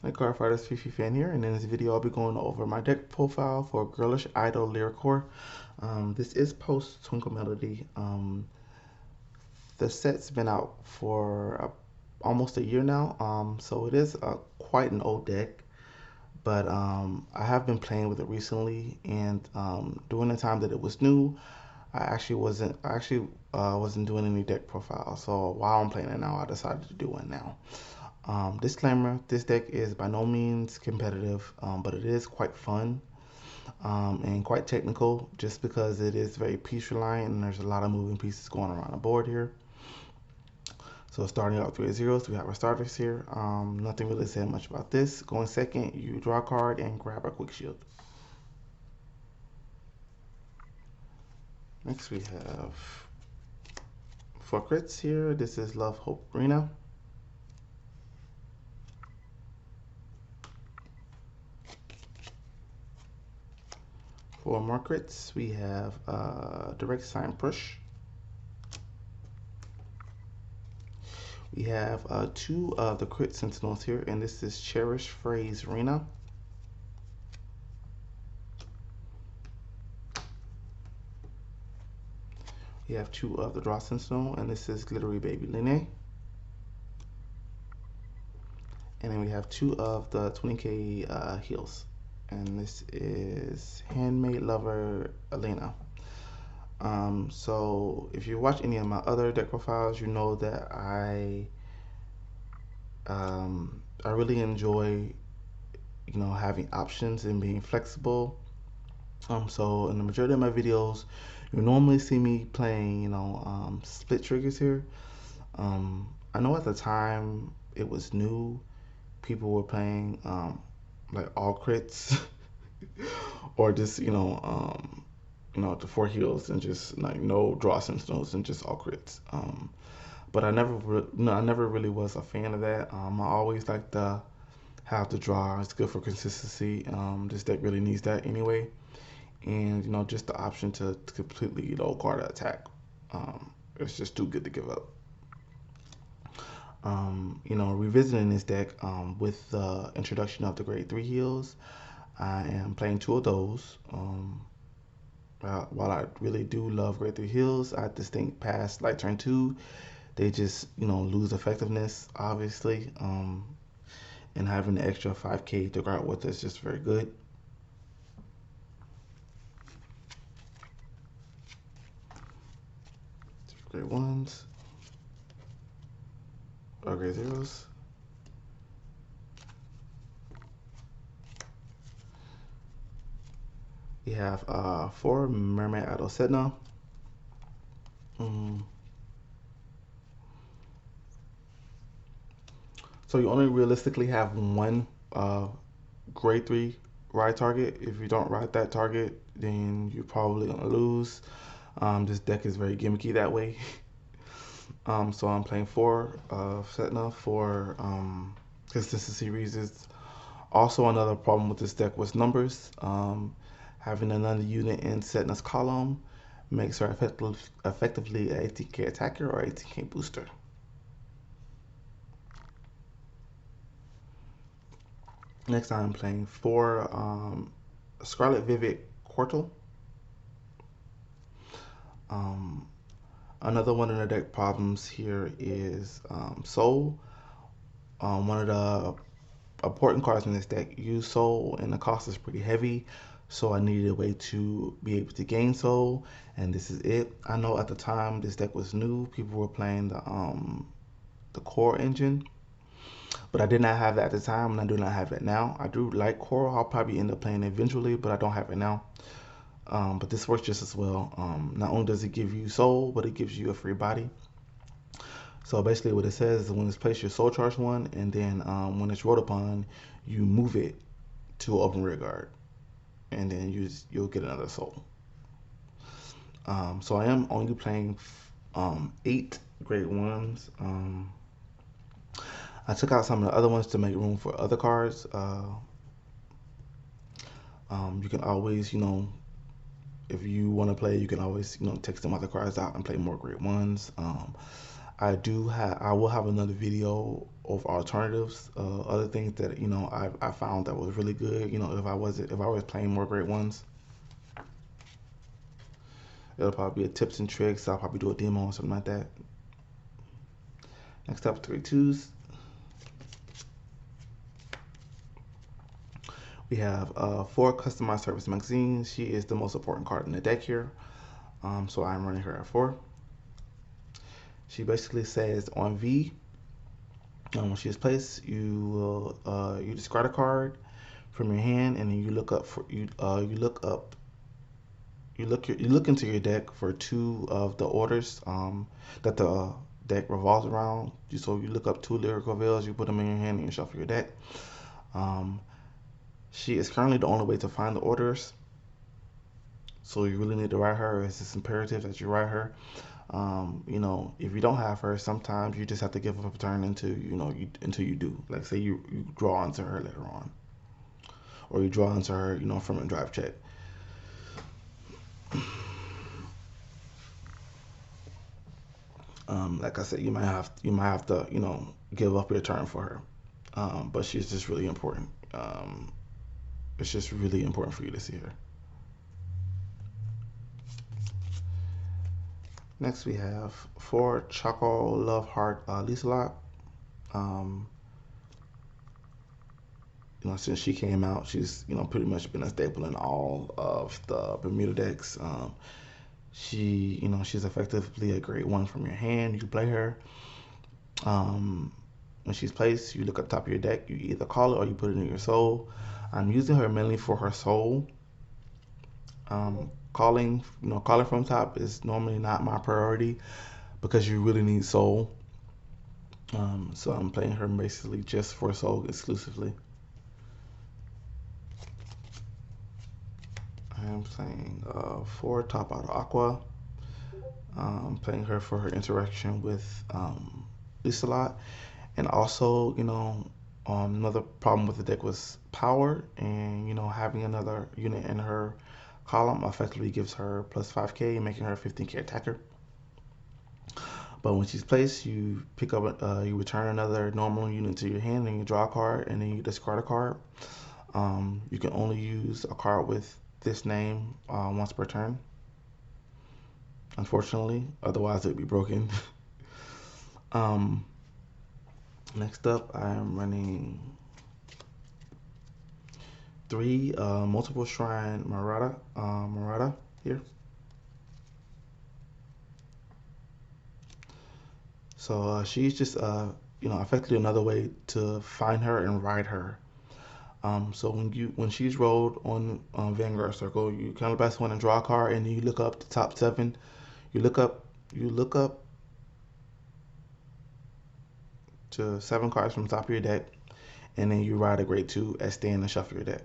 Hi, Card Fighters Fifi fan here, and in this video I'll be going over my deck profile for Girlish Idol Lyriquor. This is post Twinkle Melody. The set's been out for almost a year now, so it is quite an old deck, but I have been playing with it recently, and during the time that it was new, I actually wasn't doing any deck profile. So while I'm playing it now, I decided to do one now. Disclaimer, this deck is by no means competitive, but it is quite fun and quite technical just because it is very piece reliant and there's a lot of moving pieces going around the board here. So starting out 3 zeros, we have our starters here. Nothing really said much about this. Going second, you draw a card and grab a quick shield. Next we have 4 crits here. This is Love Hope Arena. For more crits, we have Direct Sign Push. We have 2 of the crit sentinels here, and this is Cherish Phrase Rena. We have 2 of the Draw Sentinel, and this is Glittery Baby Lene. And then we have 2 of the 20k heals, and this is Handmade Lover Elena. So if you watch any of my other deck profiles, you know that I really enjoy having options and being flexible. So in the majority of my videos, you normally see me playing split triggers here. I know at the time it was new, people were playing like all crits or just the 4 heals and just like no draw sentinels and just all crits. But I never really was a fan of that. I always like to have the draw. It's good for consistency. This deck really needs that anyway, and just the option to completely guard an attack. It's just too good to give up. Revisiting this deck with the introduction of the grade 3 heals, I am playing 2 of those. While I really do love grade 3 heals, I just think past like turn 2, they just lose effectiveness, obviously. And having the extra 5k to guard with is just very good. Grade 1s or grade 0s. We have 4 Mermaid Idol Sedna. So you only realistically have one grade 3 ride target. If you don't ride that target, then you're probably gonna lose. This deck is very gimmicky that way. So I'm playing 4 Sedna for consistency reasons. Also, another problem with this deck was numbers. Having another unit in Sedna's column makes her effectively a 18k attacker or 18k booster. Next, I'm playing 4 Scarlet Vivid Quartal. Another one of the deck problems here is Soul. One of the important cards in this deck use Soul, and the cost is pretty heavy. So I needed a way to be able to gain Soul, and this is it. I know at the time this deck was new, people were playing the core engine, but I did not have that at the time, and I do not have it now. I do like core. I'll probably end up playing it eventually, but I don't have it now. But this works just as well. Not only does it give you soul, but it gives you a free body. So basically what it says is when it's placed, your soul charge 1, and then when it's rolled upon, you move it to open rear guard, and then you'll get another soul. So I am only playing 8 grade 1s. I took out some of the other ones to make room for other cards. You can always, if you want to play, you can always, take some other cards out and play more grade 1s. I will have another video of alternatives, other things that I found that was really good. If I was playing more great ones, it'll probably be a tips and tricks. I'll probably do a demo or something like that. Next up, three twos. We have four customized service magazines. She is the most important card in the deck here. So I'm running her at four. She basically says on V, when she is placed, you discard a card from your hand, and then you look up for you look up you look into your deck for two of the orders that the deck revolves around. So you look up two lyrical veils, you put them in your hand, and you shuffle your deck. Um, she is currently the only way to find the orders, so you really need to write her. It's imperative that you write her. If you don't have her, sometimes you just have to give up a turn until you do. Like say you draw onto her later on, or you draw onto her, from a drive check. Like I said, you might have to give up your turn for her, but she's just really important. It's just really important for you to see her. Next, we have four Choco Loveheart Lisa. Um, since she came out, she's pretty much been a staple in all of the Bermuda decks. She's effectively a great one from your hand. You play her. Um, when she's placed, you look up top of your deck. You either call it or you put it in your soul. I'm using her mainly for her soul. Calling from top is normally not my priority because you really need soul. So I'm playing her basically just for soul exclusively. I'm playing four top out of Aqua. Playing her for her interaction with Lisa lot. And also, another problem with the deck was power, and having another unit in her column effectively gives her plus 5k, making her a 15k attacker. But when she's placed, you pick up, you return another normal unit to your hand, and you draw a card, and then you discard a card. You can only use a card with this name once per turn, unfortunately. Otherwise, it'd be broken. um, Next up, I am running three multiple shrine Marotta here. So she's just effectively another way to find her and ride her. So when she's rolled on Vanguard Circle, you kind of best one and draw a card, and then you look up the top seven. You look up to seven cards from the top of your deck, and then you ride a grade two as stand and shuffle your deck.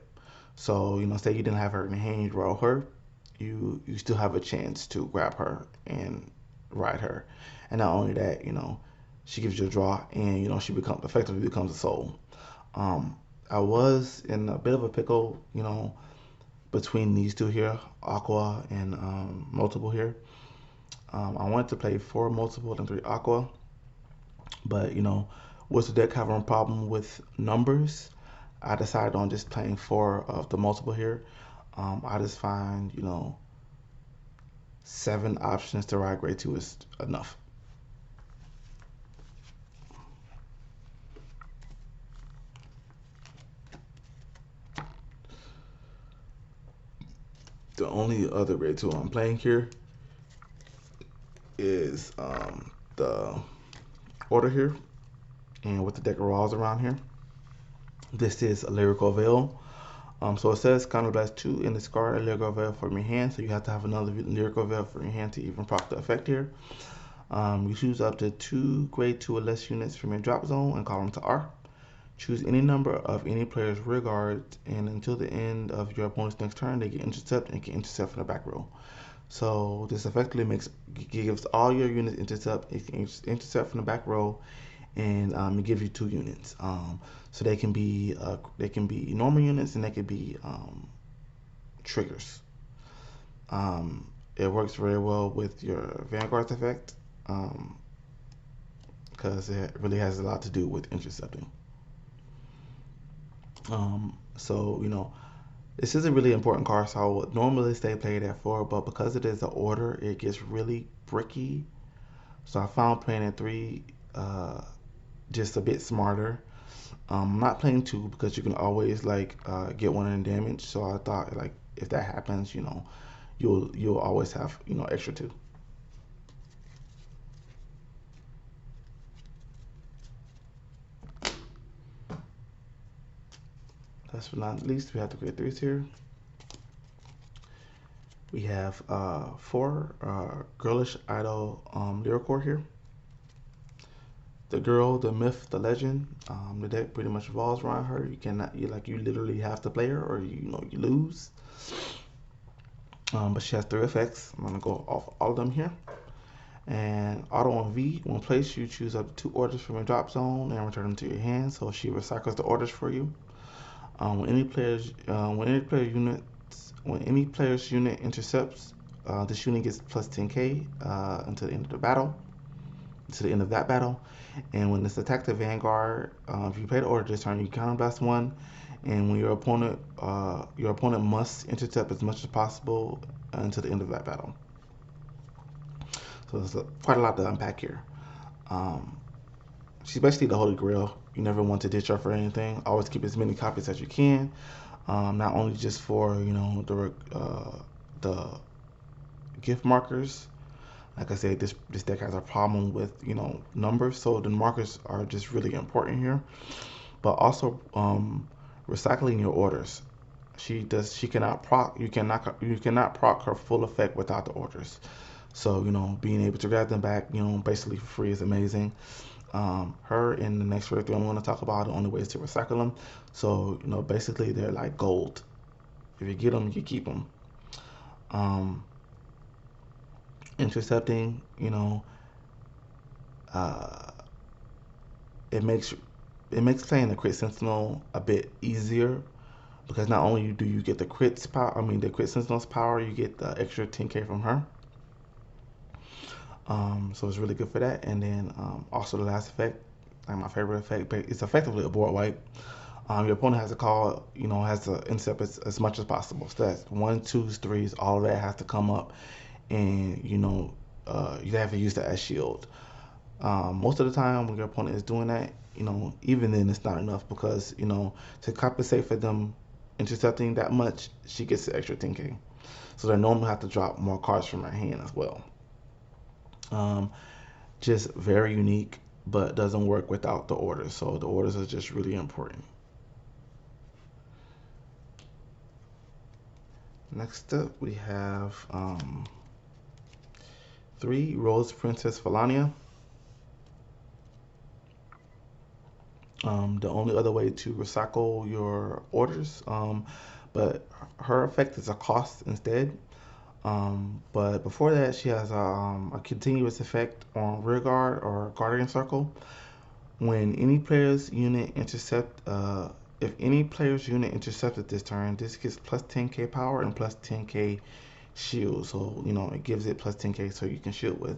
So say you didn't have her in your hand, you roll her, you still have a chance to grab her and ride her. And not only that, she gives you a draw, and she effectively becomes a soul. I was in a bit of a pickle, between these two here, Aqua and Multiple here. I wanted to play four Multiple and three Aqua, but with the deck having a problem with numbers, I decided on just playing four of the Multiple here. I just find, seven options to ride grade two is enough. The only other grade two I'm playing here is the order here, and what the deck revolves around here. This is a Lyrical Veil. So it says counterblast 2 and discard a Lyrical Veil from your hand. So you have to have another Lyrical Veil from your hand to even proc the effect here. You choose up to two grade 2 or less units from your drop zone and call them to R. Choose any number of any player's rear guards, and until the end of your opponent's next turn, they get intercept and can intercept from the back row. So this effectively gives all your units intercept. It can intercept from the back row, and it gives you two units. So they can be normal units, and they can be triggers. It works very well with your Vanguard's effect. because it really has a lot to do with intercepting. So this is a really important card, so I would normally stay played at 4, but because it is an order, it gets really bricky. So I found playing at 3 just a bit smarter. I'm not playing 2 because you can always like get one in damage. So I thought like if that happens, you'll always have extra 2. Last but not least, we have the grade 3s here. We have 4 Girlish Idol Lyriquor here. The girl, the myth, the legend. The deck pretty much revolves around her. You cannot, you literally have to play her, or you lose. But she has 3 effects. I'm gonna go off all of them here. And auto on V, when placed, you choose up to 2 orders from your drop zone and return them to your hand. So she recycles the orders for you. When any player's unit intercepts, this unit gets plus 10k until the end of the battle. To the end of that battle. And when it's attacked the Vanguard, if you play the order this turn, you counterblast 1. And when your opponent must intercept as much as possible until the end of that battle. So there's quite a lot to unpack here. She's basically the holy grail. You never want to ditch her for anything. Always keep as many copies as you can. Not only just for the gift markers. Like I said, this deck has a problem with numbers, so the markers are just really important here. But also recycling your orders. She cannot proc. You cannot proc her full effect without the orders. So being able to grab them back basically for free is amazing. Her and the next rare 3 I'm going to talk about, the only way is to recycle them. So basically they're like gold. If you get them, you keep them. Intercepting, uh, it makes playing the crit sentinel a bit easier, because not only do you get the crits power, the crit sentinel's power, you get the extra 10k from her. So it's really good for that. And then also the last effect, like my favorite effect, but it's effectively a board wipe. Your opponent has to call, has to intercept as much as possible. So that's 1, 2s, 3s, all of that has to come up, and you have to use that as shield. Most of the time when your opponent is doing that, even then it's not enough, because to compensate for them intercepting that much, she gets the extra 10k. So they normally have to drop more cards from her hand as well. Just very unique, but doesn't work without the orders. So the orders are just really important. Next up, we have 3 Rose Princess Felania. The only other way to recycle your orders, but her effect is a cost instead. But before that, she has a continuous effect on rear guard or guardian circle. When any player's unit if any player's unit intercepted this turn, this gets plus 10k power and plus 10k shield. So it gives it plus 10k so you can shield with.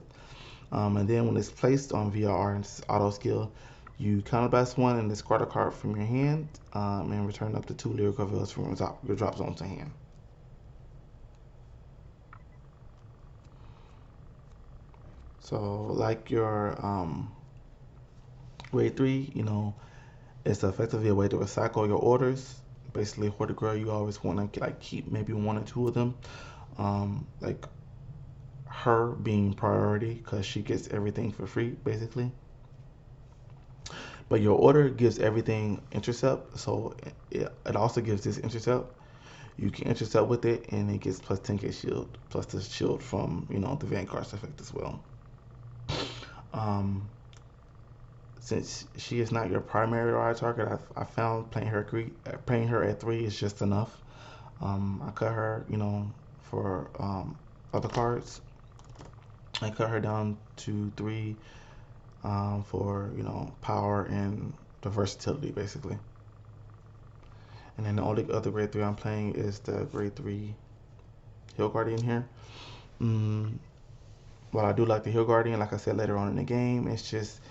And then when it's placed on VRR and it's auto skill, you counterblast 1 and discard a card from your hand, and return up to 2 Lyriquor Veils from your drop zone to hand. So like your grade 3, it's effectively a way to recycle your orders. Basically, for the girl, you always want to like keep maybe 1 or 2 of them. Like her being priority, because she gets everything for free basically. But your order gives everything intercept, so it also gives this intercept. You can intercept with it, and it gets plus 10k shield, plus the shield from the Vanguard's effect as well. Since she is not your primary ride target, I found playing her at 3 is just enough. I cut her, for other cards. I cut her down to 3 for power and the versatility basically. And then the only other grade 3 I'm playing is the grade 3 Hill Guardian here. While I do like the Hill Guardian, like I said later on in the game, it's just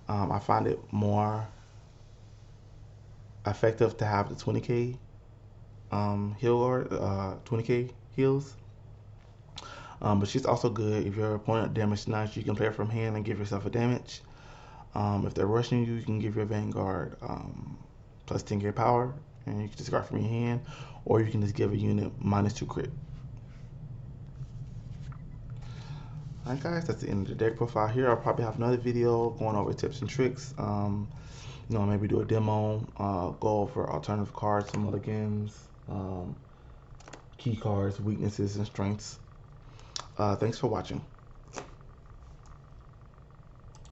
I find it more effective to have the 20k heal guard, 20k heals. But she's also good if your opponent damage tonight. You can play her from hand and give yourself a damage. If they're rushing you, you can give your Vanguard plus 10k power, and you can discard from your hand, or you can just give a unit -2 crit. Alright guys, that's the end of the deck profile here. I'll probably have another video going over tips and tricks. Maybe do a demo, go over alternative cards, some mulligans, key cards, weaknesses, and strengths. Thanks for watching.